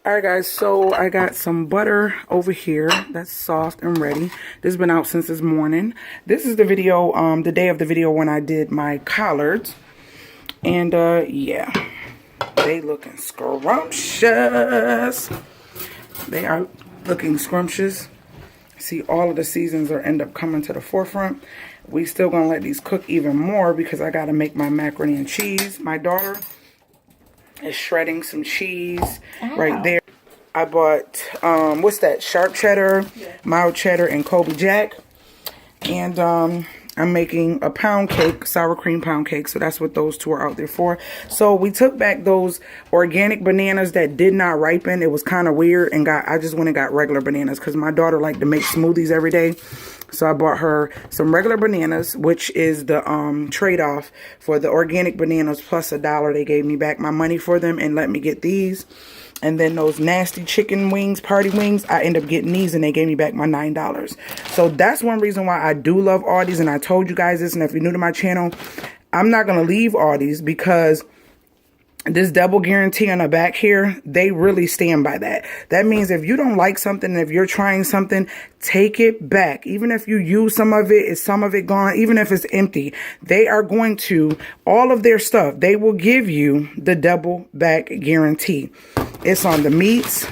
Alright guys, so I got some butter over here that's soft and ready. This has been out since this morning. This is the video, the day of the video when I did my collards. And yeah, they looking scrumptious. They are looking scrumptious. See, all of the seasons are end up coming to the forefront. We still gonna let these cook even more because I gotta make my macaroni and cheese. My daughter is shredding some cheese right there. I bought what's that, sharp cheddar, mild cheddar, and Kobe Jack. And I'm making a pound cake, sour cream pound cake. So that's what those two are out there for. So we took back those organic bananas that did not ripen. It was kind of weird, and I just went and got regular bananas because my daughter liked to make smoothies every day. So I bought her some regular bananas, which is the trade-off for the organic bananas plus $1. They gave me back my money for them and let me get these. And then those nasty chicken wings, party wings, I end up getting these and they gave me back my $9. So that's one reason why I do love Aldi's, and I told you guys this, and if you're new to my channel, I'm not going to leave Aldi's because this double guarantee on the back here, they really stand by that. That means if you don't like something, and if you're trying something, take it back. Even if you use some of it, is some of it gone, even if it's empty, they are going to, all of their stuff, they will give you the double back guarantee. It's on the meats.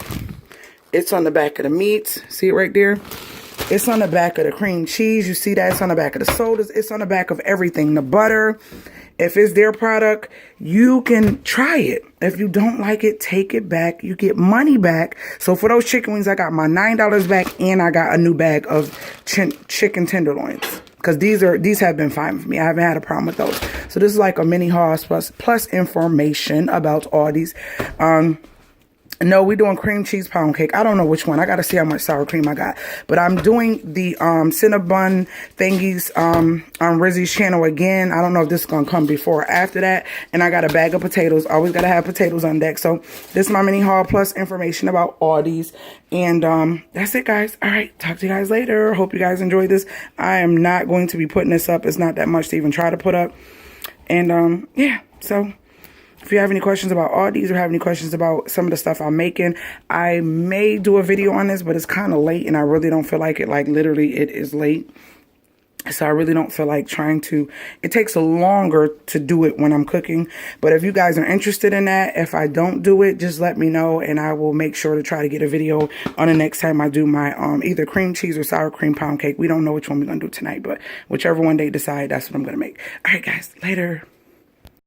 It's on the back of the meats. See it right there? It's on the back of the cream cheese. You see that? It's on the back of the sodas. It's on the back of everything. The butter. If it's their product, you can try it. If you don't like it, take it back. You get money back. So for those chicken wings, I got my $9 back, and I got a new bag of chicken tenderloins. Because these have been fine for me. I haven't had a problem with those. So this is like a mini haul plus information about Aldi's. No, we're doing cream cheese pound cake. I don't know which one. I got to see how much sour cream I got. But I'm doing the Cinnabon thingies on RIZZY'S channel again. I don't know if this is going to come before or after that. And I got a bag of potatoes. Always got to have potatoes on deck. So this is my mini haul plus information about Aldi's. And that's it, guys. All right. Talk to you guys later. Hope you guys enjoyed this. I am not going to be putting this up. It's not that much to even try to put up. And yeah, so if you have any questions about Aldi's or have any questions about some of the stuff I'm making, I may do a video on this, but it's kind of late and I really don't feel like it. Like literally it is late. So I really don't feel like trying to, it takes longer to do it when I'm cooking. But if you guys are interested in that, if I don't do it, just let me know and I will make sure to try to get a video on the next time I do my either cream cheese or sour cream pound cake. We don't know which one we're going to do tonight, but whichever one they decide, that's what I'm going to make. All right, guys, later.